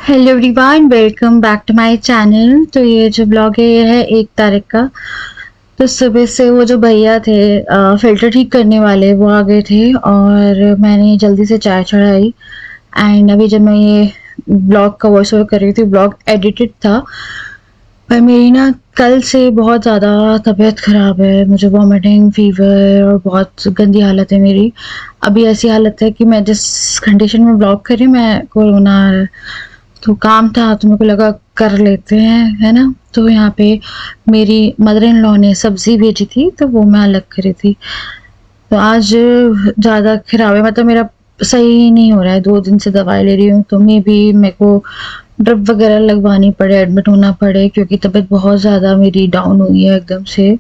Hello everyone, welcome back to my channel. तो ये जो ब्लॉग है ये है 1 तारीख का। तो सुबह से वो जो भैया थे फ़िल्टर ठीक करने वाले वो आ गए थे और मैंने जल्दी से चाय चढ़ाई। एंड अभी जब मैं ये ब्लॉग का वॉइस ओवर कर रही थी, ब्लॉग एडिटेड था, पर मेरी ना कल से बहुत ज़्यादा तबीयत ख़राब है। मुझे वॉमिटिंग, फीवर और बहुत गंदी हालत है मेरी। अभी ऐसी हालत है कि मैं जिस कंडीशन में ब्लॉग कर रही हूँ, मैं कोरोना तो काम था तो मेरे को लगा कर लेते हैं, है ना। तो यहाँ पे मेरी मदर इन लॉ ने सब्जी भेजी थी तो वो मैं अलग करी थी। तो आज ज़्यादा खराब है, मतलब मेरा सही नहीं हो रहा है। 2 दिन से दवाई ले रही हूँ तो मे भी मेरे को ड्रिप वगैरह लगवानी पड़े, एडमिट होना पड़े, क्योंकि तबीयत बहुत ज़्यादा मेरी डाउन हुई है एकदम से।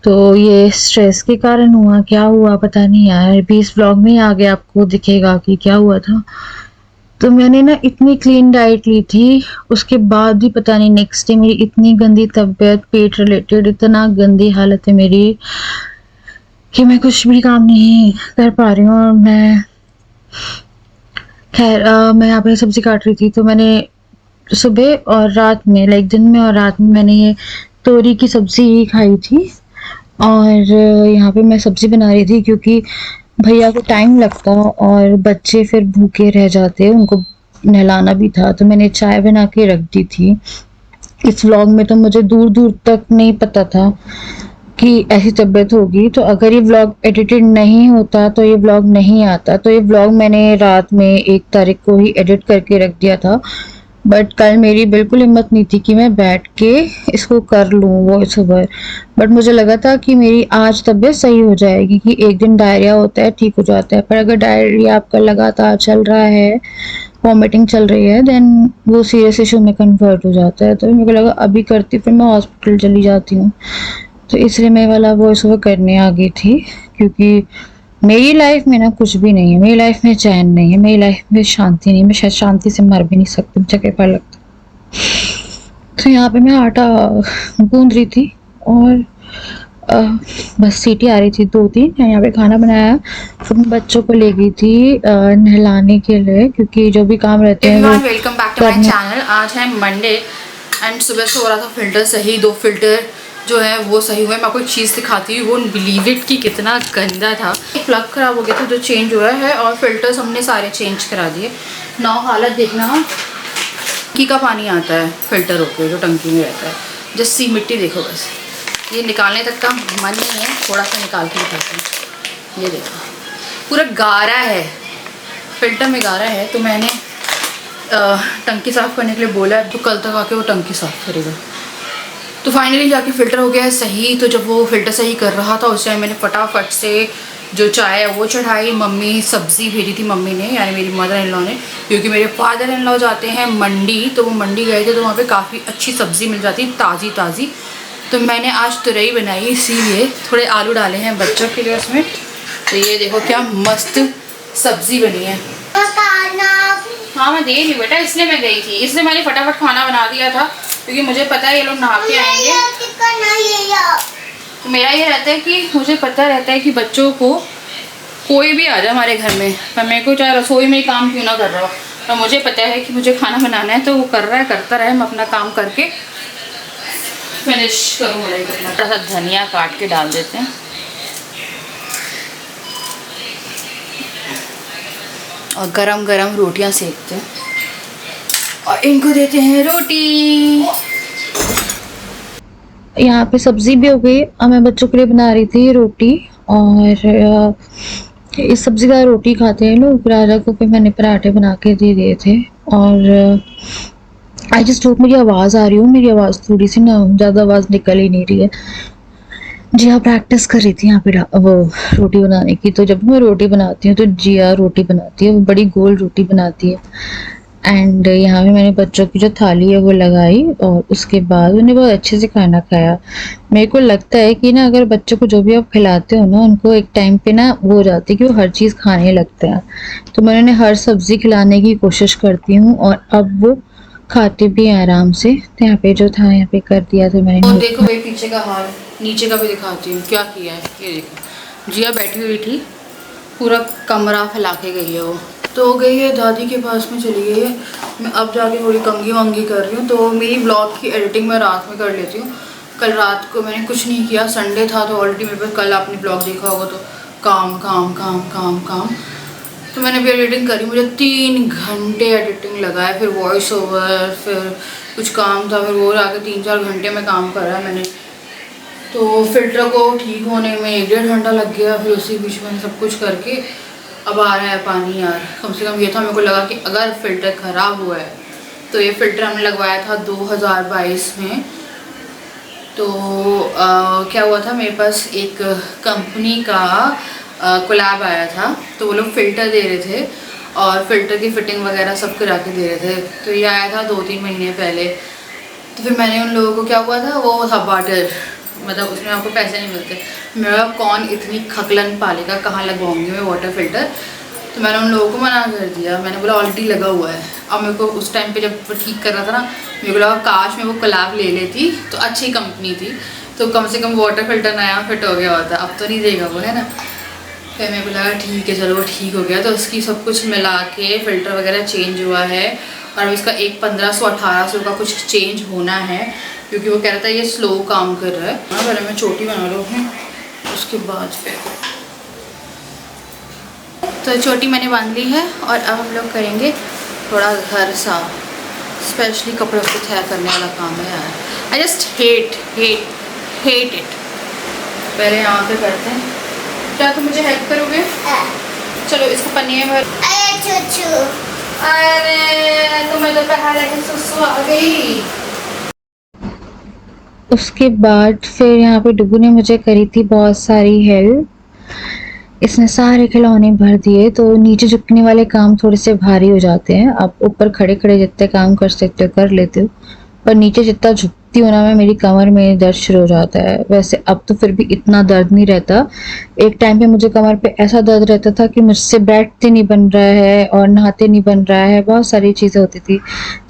तो ये स्ट्रेस के कारण हुआ, क्या हुआ पता नहीं यार। अभी इस ब्लॉग में ही आगे आपको दिखेगा कि क्या हुआ था। तो मैंने ना इतनी क्लीन डाइट ली थी, उसके बाद भी पता नहीं नेक्स्ट डे मेरी इतनी गंदी तबीयत, पेट रिलेटेड इतना गंदी हालत है मेरी कि मैं कुछ भी काम नहीं कर पा रही हूँ। और मैं खैर मैं यहाँ पे सब्जी काट रही थी तो मैंने सुबह और रात में, लाइक दिन में और रात में, मैंने ये तोरी की सब्जी खाई थी। और यहाँ पे मैं सब्जी बना रही थी क्योंकि भैया को टाइम लगता और बच्चे फिर भूखे रह जाते, उनको नहलाना भी था। तो मैंने चाय बना के रख दी थी। इस व्लॉग में तो मुझे दूर दूर तक नहीं पता था कि ऐसी तबीयत होगी। तो अगर ये व्लॉग एडिटेड नहीं होता तो ये व्लॉग नहीं आता। तो ये व्लॉग मैंने रात में 1 तारीख को ही एडिट करके रख दिया था, बट कल मेरी बिल्कुल हिम्मत नहीं थी कि मैं बैठ के इसको कर लूँ वॉइस ओवर। बट मुझे लगा था कि मेरी आज तबीयत सही हो जाएगी, कि एक दिन डायरिया होता है ठीक हो जाता है, पर अगर डायरिया आपका लगातार चल रहा है, वॉमिटिंग चल रही है, देन वो सीरियस इशू में कन्वर्ट हो जाता है। तो मेरे को लगा अभी करती फिर मैं हॉस्पिटल चली जाती हूँ। तो इसलिए मैं वाला वॉइस ओवर करने आ गई थी, क्योंकि मेरी लाइफ में ना कुछ भी नहीं है। मेरी लाइफ में चैन नहीं है, मेरी लाइफ में शांति नहीं है। मैं शायद शांति से मर भी नहीं सकती, मुझे कैसा लगता। तो यहाँ पे मैं आटा गूंद रही थी और अ, बस सीटी आ रही थी 2-3। यहाँ पे खाना बनाया, फिर मैं बच्चों को ले गई थी नहलाने के लिए, क्योंकि जो भी काम रहते हैं वो welcome back to my channel. आज है मंडे एंड सुबह से हो रहा था फिल्टर सही, 2 फिल्टर जो है वो सही हुए। मैं आपको एक चीज़ दिखाती हूँ, वो बिलीव इट कि कितना गंदा था। प्लग खराब हो गया था जो चेंज हुआ है, और फिल्टर्स हमने सारे चेंज करा दिए। नाउ हालत देखना, टंकी का पानी आता है फिल्टर होकर जो टंकी में रहता है, जस्सी मिट्टी देखो, बस ये निकालने तक का मन नहीं है। थोड़ा सा निकाल के दिखाती हूँ, ये देखो पूरा गारा है, फिल्टर में गारा है। तो मैंने टंकी साफ़ करने के लिए बोला है, तो कल तक आके वो टंकी साफ़ करेगा। तो फाइनली जाके फ़िल्टर हो गया है सही। तो जब वो फ़िल्टर सही कर रहा था उस टाइम मैंने फटाफट से जो चाय है वो चढ़ाई। मम्मी सब्ज़ी भेजी थी मम्मी ने, यानी मेरी मदर इन लॉ ने, क्योंकि मेरे फादर इन लॉ जाते हैं मंडी, तो वो मंडी गए थे तो वहाँ पे काफ़ी अच्छी सब्ज़ी मिल जाती ताज़ी ताज़ी। तो मैंने आज तुरई बनाई, इसीलिए थोड़े आलू डाले हैं बच्चों के लिए उसमें। तो ये देखो क्या मस्त सब्ज़ी बनी है। हाँ मैं दे रही हूँ बेटा, इसलिए मैं गई थी, इसलिए मैंने फटाफट खाना बना दिया था, क्योंकि मुझे पता है ये लोग नहा के आएंगे। तो मेरा ये रहता है कि मुझे पता रहता है कि बच्चों को कोई भी आ जाए हमारे घर में, पर मेरे को चाहे रसोई में ही काम क्यों ना कर रहा हो, तो मुझे पता है कि मुझे खाना बनाना है, तो वो कर रहा है, करता रहे, मैं अपना काम करके फिनिश करूँगा। थोड़ा सा धनिया काट के डाल देते हैं और गरम गरम रोटियां सेकते हैं और इनको देते हैं रोटी। यहाँ पे सब्जी भी हो गई। अब मैं बच्चों के लिए बना रही थी रोटी, और इस सब्जी का रोटी खाते हैं लोग। राजा को फिर मैंने पराठे बना के दे दिए थे। और आई जस्ट होप मेरी आवाज़ आ रही हो। मेरी आवाज़ थोड़ी सी ना, ज़्यादा आवाज़ निकल ही नहीं रही है। जिया प्रैक्टिस कर रही थी यहाँ पे वो रोटी बनाने की। तो जब मैं रोटी बनाती हूँ तो जिया रोटी बनाती है, वो बड़ी गोल रोटी बनाती है। एंड यहाँ पे मैंने बच्चों की जो थाली है वो लगाई, और उसके बाद उन्हें बहुत अच्छे से खाना खाया। मेरे को लगता है कि ना, अगर बच्चों को जो भी आप खिलाते हो ना, उनको एक टाइम पे ना वो हो जाती है कि वो हर चीज़ खाने लगते हैं। तो मैं उन्हें हर सब्ज़ी खिलाने की कोशिश करती हूँ, और अब वो खाते भी हैं आराम से। तो यहाँ पे जो था यहाँ पे कर दिया था मैंने। और देखो भाई पीछे का हाल, नीचे का भी दिखाती हूँ क्या किया है। ये देखो जिया बैठी हुई थी, पूरा कमरा फैला के गई है वो। तो गई है दादी के पास में, चली गई है। मैं अब जाके थोड़ी कंघी वंगी कर रही हूँ। तो मेरी ब्लॉग की एडिटिंग मैं रात में कर लेती हूँ। कल रात को मैंने कुछ नहीं किया, संडे था तो ऑलरेडी मेरे पास, कल आपने ब्लॉग देखा होगा तो काम काम काम काम काम। तो मैंने भी एडिटिंग करी, मुझे 3 घंटे एडिटिंग लगा है, फिर वॉइस ओवर, फिर कुछ काम था, फिर वो आके 3-4 घंटे में काम करा मैंने। तो फिल्टर को ठीक होने में 1-1.5 घंटा लग गया। फिर उसी बीच में सब कुछ करके अब आ रहा है पानी यार। कम से कम ये था, मेरे को लगा कि अगर फ़िल्टर ख़राब हुआ है तो ये फ़िल्टर हमने लगवाया था 2022 में। तो क्या हुआ था, मेरे पास एक कंपनी का कोलैब आया था, तो वो लोग फ़िल्टर दे रहे थे और फ़िल्टर की फ़िटिंग वगैरह सब करा के दे रहे थे। तो ये आया था 2-3 महीने पहले। तो फिर मैंने उन लोगों को, क्या हुआ था, वो था बार्टर, मतलब उसमें आपको पैसे नहीं मिलते। मेरा कौन इतनी खकलन पालेगा, कहाँ लगवाऊंगी मैं वाटर फ़िल्टर। तो मैंने उन लोगों को मना कर दिया, मैंने बोला ऑलरेडी लगा हुआ है। अब मेरे को उस टाइम पे जब वो ठीक कर रहा था ना, मेरे को लगा काश मैं वो कोलैब ले लेती, तो अच्छी कंपनी थी, तो कम से कम वाटर फ़िल्टर नया फिट हो गया होता। अब तो नहीं देगा वो, है ना। फिर मेरे को लगा ठीक है चलो वो ठीक हो गया। तो उसकी सब कुछ मिला के फ़िल्टर वगैरह चेंज हुआ है और इसका एक 1500-1800 का कुछ चेंज होना है, क्योंकि वो कह रहा था ये स्लो काम कर रहा है। हाँ, पहले मैं चोटी बना लूँ अपनी, उसके बाद फिर। तो चोटी मैंने बांध ली है और अब हम लोग करेंगे थोड़ा घर साफ, स्पेशली कपड़ों को तय करने वाला काम है यार। I just hate it. पहले यहाँ पे करते हैं। क्या तुम मुझे हेल्प करोगे? चलो इसको पन्नी में भर। अरे तुम्हें तो पहले के सुसु आ गई। उसके बाद फिर यहाँ पे डुगू ने मुझे करी थी बहुत सारी हेल्प। इसने सारे खिलौने भर दिए, तो नीचे झुकने वाले काम थोड़े से भारी हो जाते हैं। आप ऊपर खड़े खड़े जितने काम कर सकते हो कर लेते हो, पर नीचे जितना झुकती हूँ ना मैं, मेरी कमर में दर्द शुरू हो जाता है। वैसे अब तो फिर भी इतना दर्द नहीं रहता। एक टाइम पे मुझे कमर पे ऐसा दर्द रहता था कि मुझसे बैठते नहीं बन रहा है और नहाते नहीं बन रहा है, बहुत सारी चीज़ें होती थी।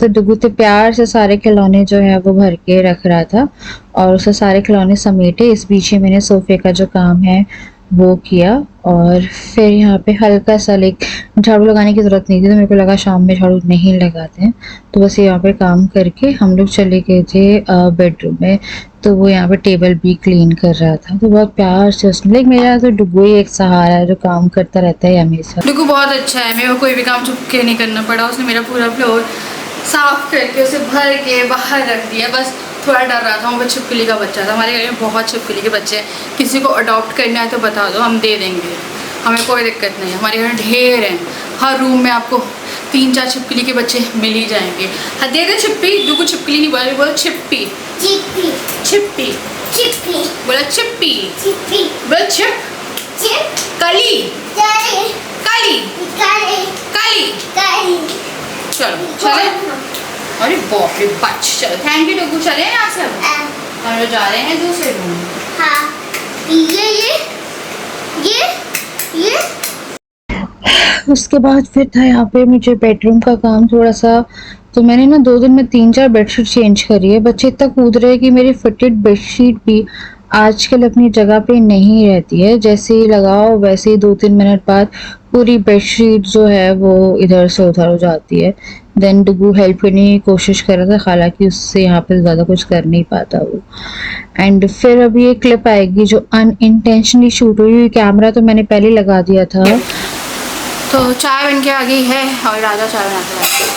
तो डुगू तो प्यार से सारे खिलौने जो है वो भर के रख रहा था और उसे सारे खिलौने समेटे। इस बीच में मैंने सोफे का जो काम है वो किया और फिर यहाँ पे हल्का सा झाड़ू लगाने की ज़रूरत नहीं थी, तो मेरे को लगा शाम में झाड़ू नहीं लगाते हैं, तो बस यहाँ पे काम करके हम लोग चले गए थे बेडरूम में। तो वो यहाँ पे टेबल भी क्लीन कर रहा था, तो बहुत प्यार से उसने, मेरा तो डुगू ही एक सहारा है जो काम करता रहता है हमेशा। डुगू बहुत अच्छा है, मेरे को कोई भी काम चुप के नहीं करना पड़ा। उसने मेरा पूरा फ्लोर साफ करके उसे भर के बाहर रख दिया। बस थोड़ा डर रहा था, वो छिपकली का बच्चा था। हमारे घर में बहुत छिपकली के बच्चे हैं, किसी को अडॉप्ट करना है तो बता दो, हम दे देंगे, हमें कोई दिक्कत नहीं है। हमारे घर ढेर हैं, हर रूम में आपको 3-4 छिपकली के बच्चे मिल ही जाएंगे। हाँ दे दे छिप्पी। डुगू छिपकली नहीं बोला, बोलो छिप्पी छिप्पी छिप्पी छिप्पी, बोला छिप्पी छिप्पी, बोलो छिप छिप, कली काली काली काली। चलो चले, अरे बाप रे बच। चलो थैंक यू डुगू, चले यहाँ से हम लोग जा रहे हैं दूसरे रूम। हाँ ये उसके बाद फिर था यहाँ पे मुझे बेडरूम का काम थोड़ा सा। तो मैंने ना 2 दिन में 3-4 बेडशीट चेंज करी है। बच्चे इतना कूद रहे हैं कि मेरी फिटेड बेडशीट भी आजकल अपनी जगह पे नहीं रहती है। जैसे ही लगाओ वैसे ही 2-3 मिनट बाद पूरी बेडशीट जो है वो इधर से उधर हो जाती है। देन डुगू हेल्प करने की कोशिश कर रहा था, हालांकि उससे यहाँ पे ज़्यादा कुछ कर नहीं पाता वो। एंड फिर अभी एक क्लिप आएगी जो अनइंटेंशनली शूट हुई। कैमरा तो मैंने पहले लगा दिया था। तो चाय बन के आ गई है और राजा चाय बनाते हैं।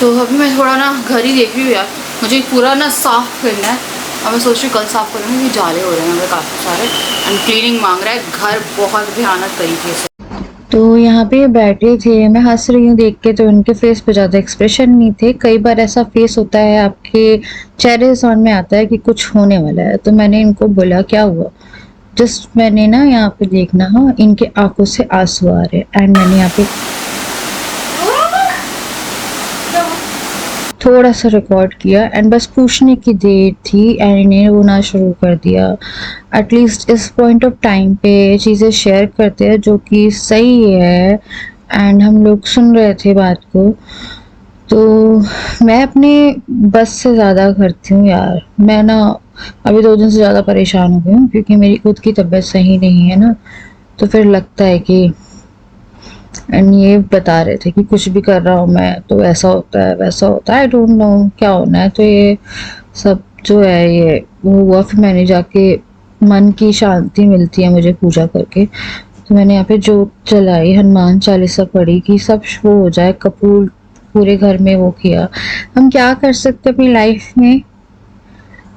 तो अभी मैं थोड़ा ना घर ही देख रही हूँ यार, मुझे पूरा ना साफ़ करना है और मैं सोच रही हूँ कल साफ़ करूँगी। जाले हो रहे हैं मेरे काफ़ी सारे एंड क्लीनिंग मांग रहा है घर बहुत भयानक तरीके से। तो यहाँ पे बैठे थे, मैं हंस रही हूँ देख के, तो उनके फेस पे ज़्यादा एक्सप्रेशन नहीं थे। कई बार ऐसा फेस होता है आपके चेहरे से समझ में आता है कि कुछ होने वाला है। तो मैंने इनको बोला क्या हुआ, जस्ट मैंने ना यहाँ पे देखना, हाँ इनके आंखों से आंसू आ रहे एंड मैंने यहाँ पे थोड़ा सा रिकॉर्ड किया एंड बस पूछने की देर थी एंड इन्हें रोना शुरू कर दिया। एटलीस्ट इस पॉइंट ऑफ टाइम पे चीज़ें शेयर करते हैं जो कि सही है एंड हम लोग सुन रहे थे बात को। तो मैं अपने बस से ज़्यादा करती हूँ यार। मैं ना अभी 2 दिन से ज़्यादा परेशान हो गई हूँ क्योंकि मेरी खुद की तबीयत सही नहीं है ना, तो फिर लगता है कि एंड ये बता रहे थे कि कुछ भी कर रहा हूँ मैं तो ऐसा होता है वैसा होता है, आई डोंट नो क्या होना है। तो ये सब जो है ये वो हुआ। फिर मैंने जाके, मन की शांति मिलती है मुझे पूजा करके, तो मैंने यहाँ पे जोत जलाई, हनुमान चालीसा पढ़ी कि सब वो हो जाए, कपूर पूरे घर में वो किया। हम क्या कर सकते हैं अपनी लाइफ में,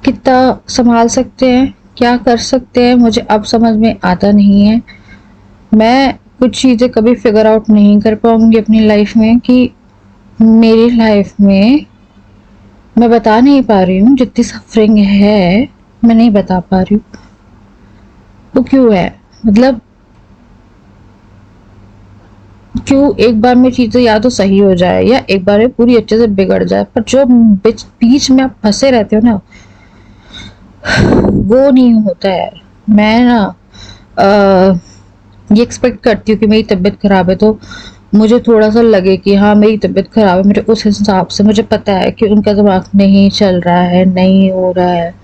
कितना संभाल सकते हैं, क्या कर सकते हैं, मुझे अब समझ में आता नहीं है। मैं कुछ चीज़ें कभी फिगर आउट नहीं कर पाऊंगी अपनी लाइफ में कि मेरी लाइफ में मैं बता नहीं पा रही हूँ जितनी सफरिंग है, मैं नहीं बता पा रही हूँ वो क्यों है। मतलब क्यों एक बार में चीज़ें या तो सही हो जाए या एक बार में पूरी अच्छे से बिगड़ जाए, पर जो बीच बीच में आप फंसे रहते हो ना, वो नहीं होता है। मैं ना ये एक्सपेक्ट करती हूँ कि मेरी तबीयत खराब है तो मुझे थोड़ा सा लगे कि हाँ मेरी तबीयत खराब है, मेरे उस हिसाब से मुझे पता है कि उनका दिमाग नहीं चल रहा है, नहीं हो रहा है।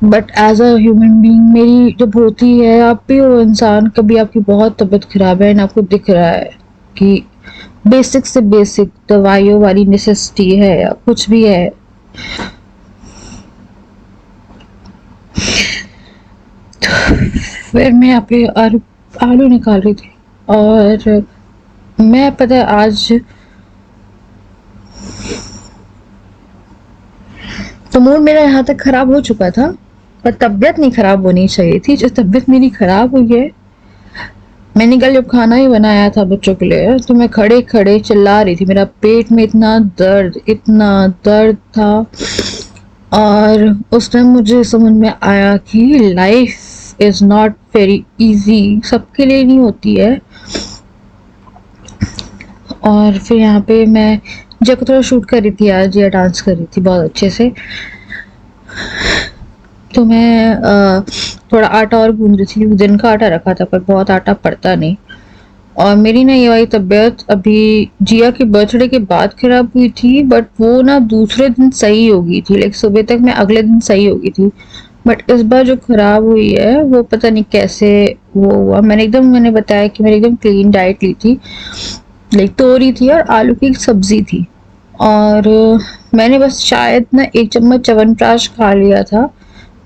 But as a human being मेरी जब होती है, आप भी हो इंसान, कभी आपकी बहुत तबीयत खराब है एंड आपको दिख रहा है कि बेसिक से बेसिक दवाइयों वाली नेसेसिटी है या कुछ भी है, फिर मैं यहाँ पे आलू निकाल रही थी और मैं पता है आज तो मूड मेरा यहाँ तक खराब हो चुका था, पर तबीयत नहीं खराब होनी चाहिए थी। जो तबीयत मेरी खराब हुई है, मैंने कल जब खाना ही बनाया था बच्चों के लिए तो मैं खड़े खड़े चिल्ला रही थी, मेरा पेट में इतना दर्द था। और उस टाइम मुझे समझ में आया कि life is not very easy, सबके लिए नहीं होती है। और फिर यहाँ पे मैं जब को थोड़ा शूट कर रही थी आज, या डांस कर रही थी बहुत अच्छे से, तो मैं थोड़ा आटा और गूंद रही थी, दिन का आटा रखा था पर बहुत आटा पड़ता नहीं। और मेरी ना ये वाली तबीयत अभी जिया के बर्थडे के बाद खराब हुई थी, बट वो ना दूसरे दिन सही हो गई थी, लाइक सुबह तक मैं अगले दिन सही हो गई थी। बट इस बार जो खराब हुई है वो पता नहीं कैसे वो हुआ। मैंने बताया कि मैंने एकदम क्लीन डाइट ली थी, लाइक तोरी थी और आलू की सब्जी थी, और मैंने बस शायद ना 1 चम्मच च्यवनप्राश खा लिया था।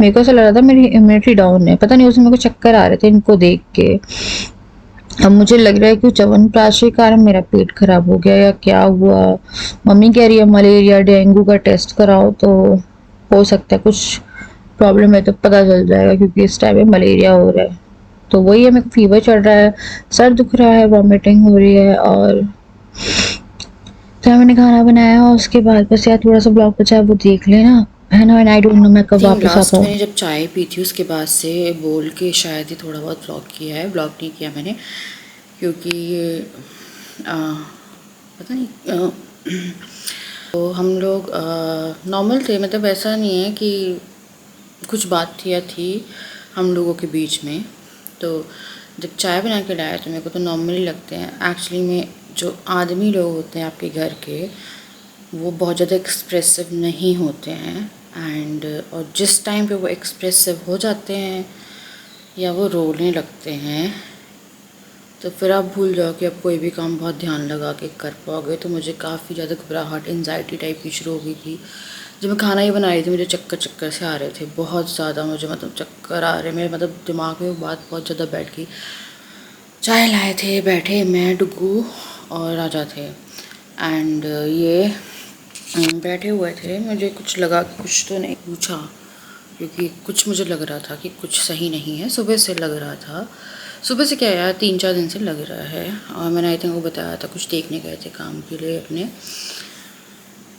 मेरे को ऐसा लग रहा था मेरी इम्यूनिटी डाउन है, पता नहीं उसमें मेरे को चक्कर आ रहे थे इनको देख के। अब मुझे लग रहा है कि च्यवनप्राश के कारण मेरा पेट खराब हो गया या क्या हुआ। मम्मी कह रही है मलेरिया डेंगू का टेस्ट कराओ, तो हो सकता है कुछ प्रॉब्लम है तो पता चल जाएगा, क्योंकि इस टाइम में मलेरिया हो रहा है। तो वही है, मेरे को फीवर चढ़ रहा है, सर दुख रहा है, वॉमिटिंग हो रही है। और तो मैंने खाना बनाया और उसके बाद बस यार थोड़ा सा ब्लॉग बचा है वो देख लेना है ना। एंड आई डोंट नो मैं कब वापस आ लास्ट पाऊँ। मैंने जब चाय पी थी उसके बाद से बोल के शायद ही थोड़ा बहुत व्लॉग किया है, व्लॉग नहीं किया मैंने, क्योंकि पता नहीं तो हम लोग नॉर्मल थे, मतलब ऐसा नहीं है कि कुछ बात थी हम लोगों के बीच में। तो जब चाय बना के लाया तो मेरे को तो नॉर्मली लगते हैं। एक्चुअली में जो आदमी लोग होते हैं आपके घर के, वो बहुत ज़्यादा एक्सप्रेसिव नहीं होते हैं। एंड और जिस टाइम पे वो एक्सप्रेसिव हो जाते हैं या वो रोने लगते हैं, तो फिर आप भूल जाओ कि आप कोई भी काम बहुत ध्यान लगा के कर पाओगे। तो मुझे काफ़ी ज़्यादा घबराहट, एंजाइटी टाइप की शुरू हो गई थी। जब मैं खाना ही बना रही थी मुझे चक्कर से आ रहे थे बहुत ज़्यादा, मुझे मतलब चक्कर आ रहे, मेरे मतलब दिमाग में वो बात बहुत ज़्यादा बैठ गई। चाय लाए थे, बैठे मैं, डुगू और राजा थे, एंड ये बैठे हुए थे। मुझे कुछ लगा कि कुछ तो नहीं पूछा, क्योंकि कुछ मुझे लग रहा था कि कुछ सही नहीं है, सुबह से लग रहा था। सुबह से क्या यार 3-4 दिन से लग रहा है। और मैंने आई थिंक वो बताया था कुछ देखने गए थे काम के लिए अपने।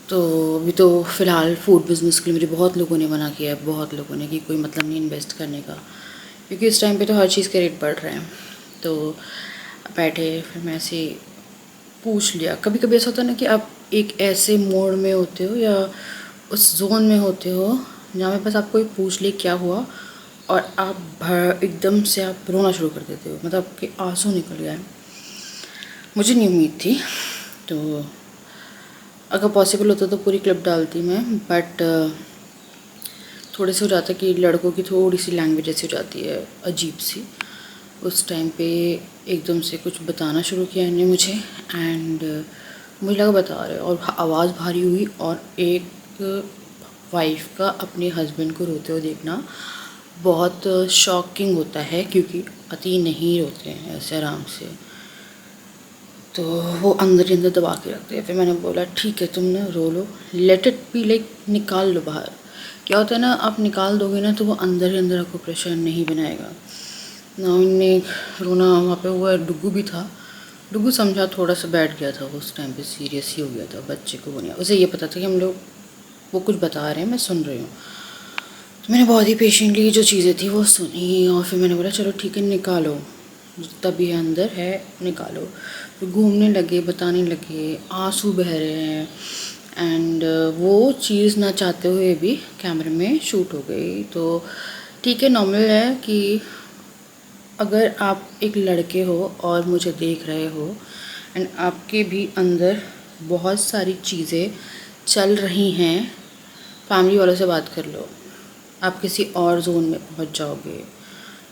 तो अभी तो फ़िलहाल फूड बिज़नेस के लिए मुझे बहुत लोगों ने मना किया है, बहुत लोगों ने, कि कोई मतलब नहीं इन्वेस्ट करने का, क्योंकि इस टाइम पे तो हर चीज़ के रेट बढ़ रहे हैं। तो बैठे फिर मैं ऐसे पूछ लिया। कभी कभी ऐसा होता है ना कि आप एक ऐसे मोड में होते हो या उस जोन में होते हो जहाँ पे बस आपको पूछ ले क्या हुआ और आप एकदम से आप रोना शुरू कर देते हो, मतलब आपके आंसू निकल गए। मुझे नहीं उम्मीद थी, तो अगर पॉसिबल होता तो पूरी क्लिप डालती मैं, बट थोड़े से हो जाता है कि लड़कों की थोड़ी सी लैंग्वेज ऐसी हो जाती है अजीब सी, उस टाइम पे एकदम से कुछ बताना शुरू किया इन्हें मुझे, एंड मुझे लगा बता रहे, और आवाज़ भारी हुई। और एक वाइफ का अपने हस्बैंड को रोते हुए देखना बहुत शॉकिंग होता है, क्योंकि पति नहीं रोते हैं ऐसे आराम से, तो वो अंदर ही अंदर दबा के रखते हैं। फिर मैंने बोला ठीक है तुम ना रो लो, लेट इट बी, लाइक निकाल लो बाहर। क्या होता है ना, आप निकाल दोगे ना तो वो अंदर ही अंदर आपको प्रेशर नहीं बनाएगा ना। उनने रोना वहाँ पे हुआ, डुग्गू भी था। डुग्गू समझा थोड़ा सा बैठ गया था, उस टाइम पे सीरियस ही हो गया था, बच्चे को वो नहीं, उसे ये पता था कि हम लोग वो कुछ बता रहे हैं, मैं सुन रही हूँ। तो मैंने बहुत ही पेशेंटली जो चीज़ें थी वो सुनी, और फिर मैंने बोला चलो ठीक है निकालो, जितना भी अंदर है निकालो। फिर घूमने लगे, बताने लगे, आंसू बह रहे हैं, एंड वो चीज़ ना चाहते हुए भी कैमरे में शूट हो गई। तो ठीक है, नॉर्मल है कि अगर आप एक लड़के हो और मुझे देख रहे हो एंड आपके भी अंदर बहुत सारी चीज़ें चल रही हैं, फैमिली वालों से बात कर लो, आप किसी और जोन में पहुंच जाओगे,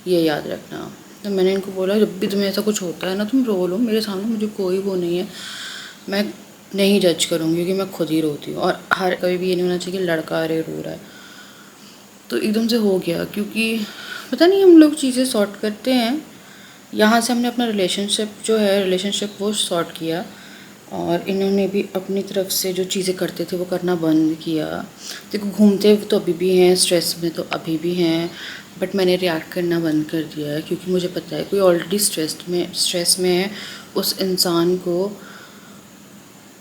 ये याद रखना। तो मैंने इनको बोला जब भी तुम्हें ऐसा कुछ होता है ना, तुम रो लो मेरे सामने, मुझे कोई वो नहीं है, मैं नहीं जज करूँगी क्योंकि मैं खुद ही रोती हूँ। और हर कभी भी ये नहीं होना चाहिए कि लड़का अरे रो रहा है। तो एकदम से हो गया, क्योंकि पता नहीं हम लोग चीज़ें सॉर्ट करते हैं। यहाँ से हमने अपना रिलेशनशिप वो सॉर्ट किया, और इन्होंने भी अपनी तरफ से जो चीज़ें करते थे वो करना बंद किया। देखो घूमते तो अभी भी हैं, स्ट्रेस में तो अभी भी हैं, बट मैंने रिएक्ट करना बंद कर दिया है, क्योंकि मुझे पता है कोई ऑलरेडी स्ट्रेस में है, उस इंसान को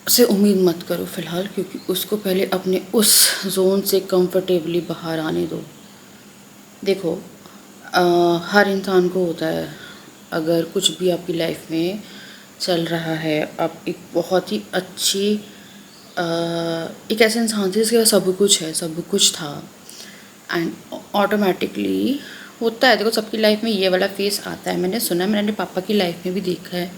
से उम्मीद मत करो फ़िलहाल, क्योंकि उसको पहले अपने उस जोन से कंफर्टेबली बाहर आने दो। देखो हर इंसान को होता है, अगर कुछ भी आपकी लाइफ में चल रहा है, आप एक बहुत ही अच्छी एक ऐसे इंसान थे जिसके पास सब कुछ है, सब कुछ था, एंड ऑटोमेटिकली होता है। देखो सबकी लाइफ में ये वाला फेस आता है, मैंने सुना, मैंने पापा की लाइफ में भी देखा है।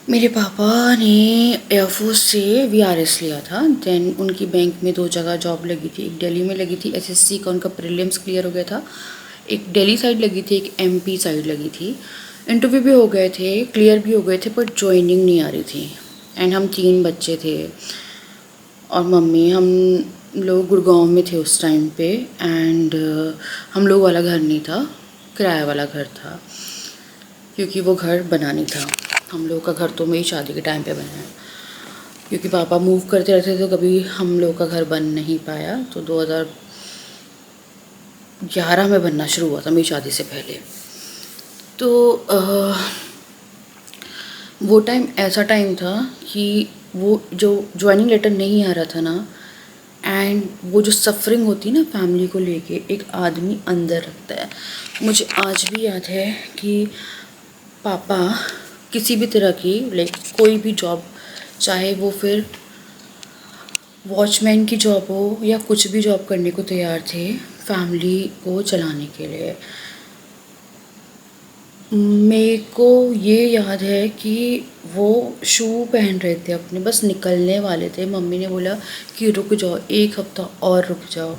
मेरे पापा ने एयरफोर्स से VRS लिया था, देन उनकी बैंक में 2 जगह जॉब लगी थी, एक दिल्ली में लगी थी, SSC का उनका प्रीलिम्स क्लियर हो गया था, एक दिल्ली साइड लगी थी, एक MP साइड लगी थी। इंटरव्यू भी हो गए थे, क्लियर भी हो गए थे, पर ज्वाइनिंग नहीं आ रही थी। एंड हम 3 बच्चे थे और मम्मी, हम लोग गुड़गांव में थे उस टाइम पे, एंड हम लोग वाला घर नहीं था, किराया वाला घर था, क्योंकि वो घर बना नहीं था। हम लोग का घर तो मेरी शादी के टाइम पे बना है, क्योंकि पापा मूव करते रहते थे तो कभी हम लोग का घर बन नहीं पाया। तो 2011 में बनना शुरू हुआ था, मेरी शादी से पहले। तो वो टाइम ऐसा टाइम था कि वो जो ज्वाइनिंग लेटर नहीं आ रहा था ना, एंड वो जो सफरिंग होती है ना फैमिली को लेके, एक आदमी अंदर रखता है। मुझे आज भी याद है कि पापा किसी भी तरह की, लाइक कोई भी जॉब, चाहे वो फिर वॉचमैन की जॉब हो या कुछ भी जॉब करने को तैयार थे फैमिली को चलाने के लिए। मेरे को ये याद है कि वो शू पहन रहे थे अपने, बस निकलने वाले थे, मम्मी ने बोला कि रुक जाओ, 1 हफ्ता और रुक जाओ,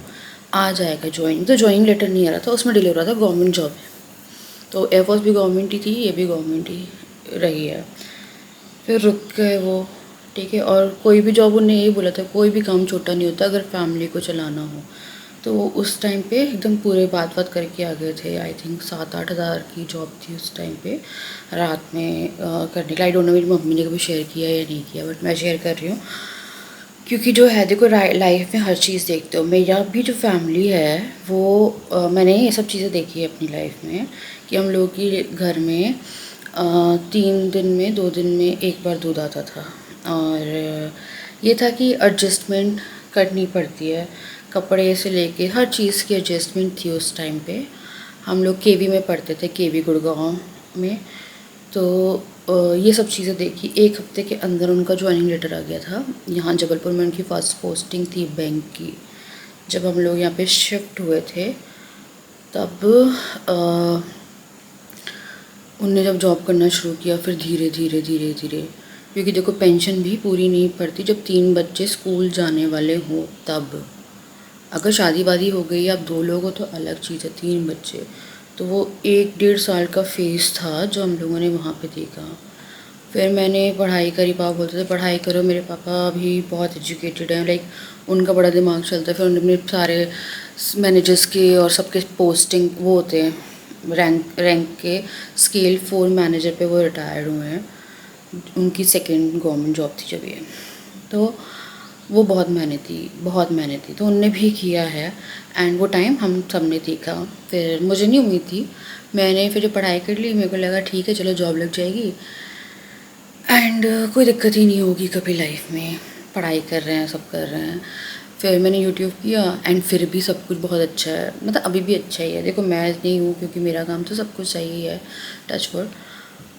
आ जाएगा ज्वाइनिंग। तो ज्वाइनिंग लेटर नहीं आ रहा था, उसमें डिले हो रहा था, गवर्नमेंट जॉब है, तो एयरफोर्स भी गवर्नमेंट ही थी, ये भी गवर्नमेंट ही रही है। फिर रुक गए वो, ठीक है। और कोई भी जॉब, उन्हें यही बोला था कोई भी काम छोटा नहीं होता अगर फैमिली को चलाना हो। तो उस टाइम पे एकदम पूरे बात करके आ गए थे। आई थिंक 7-8 हज़ार की जॉब थी उस टाइम पे, रात में करने के। आई डोंट नो मेरी मम्मी ने कभी शेयर किया या नहीं किया, बट मैं शेयर कर रही हूँ, क्योंकि जो है देखो लाइफ में हर चीज़ देखते हो। मेरा भी जो फैमिली है वो मैंने ये सब चीज़ें देखी है अपनी लाइफ में, कि हम लोग की घर में 3 दिन में 2 दिन में 1 बार दूध आता था, और ये था कि एडजस्टमेंट करनी पड़ती है, कपड़े से लेके हर चीज़ की एडजस्टमेंट थी उस टाइम पे। हम लोग KV में पढ़ते थे, KV गुड़गांव में। तो ये सब चीज़ें देखी। 1 हफ्ते के अंदर उनका ज्वाइनिंग लेटर आ गया था। यहाँ जबलपुर में उनकी फर्स्ट पोस्टिंग थी बैंक की। जब हम लोग यहाँ पे शिफ्ट हुए थे तब उनने जब जॉब करना शुरू किया, फिर धीरे धीरे, क्योंकि देखो पेंशन भी पूरी नहीं पड़ती जब 3 बच्चे स्कूल जाने वाले हों तब। अगर शादी वादी हो गई, आप 2 लोग हो तो अलग चीज़ है, 3 बच्चे तो वो 1-1.5 साल का फेज़ था जो हम लोगों ने वहाँ पे देखा। फिर मैंने पढ़ाई करी, पापा बोलते थे पढ़ाई करो। मेरे पापा भी बहुत एजुकेटेड हैं, लाइक उनका बड़ा दिमाग चलता है। फिर उन्होंने सारे मैनेजर्स के और सबके पोस्टिंग वो होते हैं रैंक के स्केल 4 मैनेजर पे वो रिटायर्ड हुए हैं। उनकी सेकंड गवर्नमेंट जॉब थी जब ये, तो वो बहुत मेहनती तो उनने भी किया है। एंड वो टाइम हम सब ने देखा। फिर मुझे नहीं उम्मीद थी, मैंने फिर पढ़ाई कर ली, मेरे को लगा ठीक है चलो जॉब लग जाएगी एंड कोई दिक्कत ही नहीं होगी कभी लाइफ में, पढ़ाई कर रहे हैं सब कर रहे हैं। फिर मैंने यूट्यूब किया एंड फिर भी सब कुछ बहुत अच्छा है, मतलब अभी भी अच्छा ही है। देखो मैं नहीं हूँ क्योंकि मेरा काम तो सब कुछ सही है, टच वुड।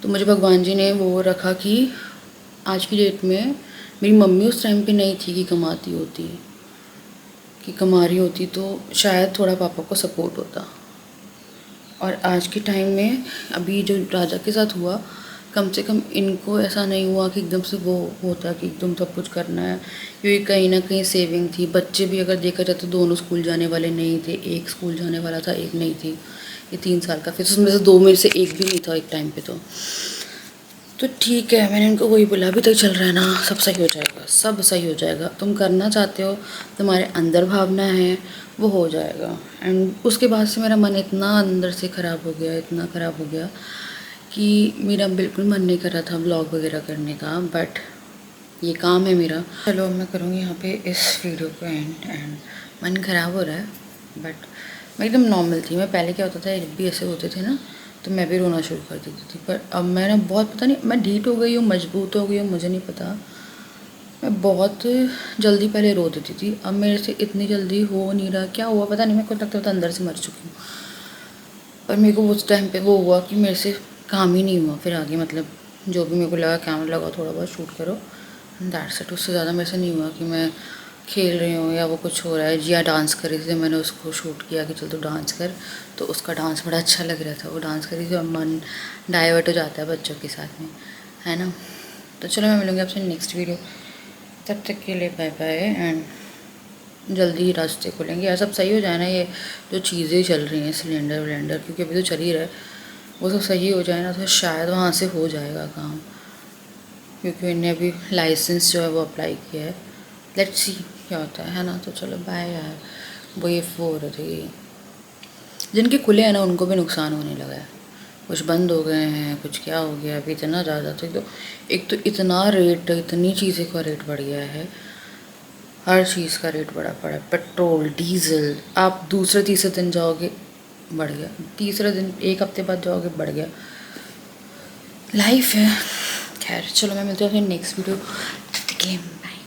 तो मुझे भगवान जी ने वो रखा कि आज की डेट में मेरी मम्मी उस टाइम पे नहीं थी कि कमा रही होती तो शायद थोड़ा पापा को सपोर्ट होता। और आज के टाइम में अभी जो राजा के साथ हुआ, कम से कम इनको ऐसा नहीं हुआ कि एकदम से वो होता कि एकदम सब कुछ करना है, क्योंकि कहीं ना कहीं सेविंग थी। बच्चे भी अगर देखा जाए तो दोनों स्कूल जाने वाले नहीं थे, एक स्कूल जाने वाला था, एक नहीं थी। ये 3 साल का, फिर उसमें से 2 में से एक भी नहीं था एक टाइम पे। तो ठीक है, मैंने उनको वही बोला अभी तक चल रहा है ना, सब सही हो जाएगा, सब सही हो जाएगा। तुम करना चाहते हो, तुम्हारे अंदर भावना है, वो हो जाएगा। एंड उसके बाद से मेरा मन इतना अंदर से ख़राब हो गया, इतना ख़राब हो गया कि मेरा बिल्कुल मन नहीं कर रहा था व्लॉग वगैरह करने का। बट ये काम है मेरा, चलो मैं करूँगी यहाँ पे इस वीडियो को एंड मन ख़राब हो रहा है बट मैं एकदम नॉर्मल थी। मैं पहले क्या होता था, जब भी ऐसे होते थे ना तो मैं भी रोना शुरू कर देती थी। पर अब मैं ना बहुत, पता नहीं मैं ढीठ हो गई हूँ, मजबूत हो गई हूँ, मुझे नहीं पता। मैं बहुत जल्दी पहले रो देती थी, अब मेरे से इतनी जल्दी हो नहीं रहा। क्या हुआ पता नहीं, मेरे को लगता था अंदर से मर चुकी हूँ। पर मेरे को उस टाइम पे वो हुआ कि मेरे से काम ही नहीं हुआ। फिर आगे मतलब जो भी मेरे को लगा, कैमरा लगा थोड़ा बहुत शूट करो, दैट्स इट। उससे ज़्यादा मेरे से नहीं हुआ कि मैं खेल रही हूँ या वो कुछ हो रहा है। जिया डांस कर रही थी, मैंने उसको शूट किया कि चल तू डांस कर, तो उसका डांस बड़ा अच्छा लग रहा था। वो डांस कर रही थी और मन डाइवर्ट हो जाता है बच्चों के साथ में, है ना। तो चलो मैं मिलूँगी आपसे नेक्स्ट वीडियो, तब तक के लिए बाय बाय। एंड जल्दी ही रास्ते खुलेंगे यार, सब सही हो जाए ना। ये जो चीज़ें चल रही हैं सिलेंडर विलेंडर, क्योंकि अभी तो चल ही रहा है, वो सब सही हो जाए ना तो शायद वहाँ से हो जाएगा काम, क्योंकि इन्हें अभी लाइसेंस जो है वो अप्लाई किया है। लेट्स सी क्या होता है ना। तो चलो बाय यार। वो ये हो रहे थे जिनके खुले हैं ना, उनको भी नुकसान होने लगा है। कुछ बंद हो गए हैं, कुछ क्या हो गया अभी इतना ज़्यादा। तो एक तो इतना रेट, इतनी चीज़ें का रेट बढ़ गया है, हर चीज़ का रेट बढ़ा पड़ा है। पेट्रोल, डीजल, आप दूसरे तीसरे दिन जाओगे बढ़ गया, तीसरे दिन 1 हफ्ते बाद जाओगे बढ़ गया। लाइफ है। खैर चलो मैं मिलती हूँ अपनी नेक्स्ट वीडियो।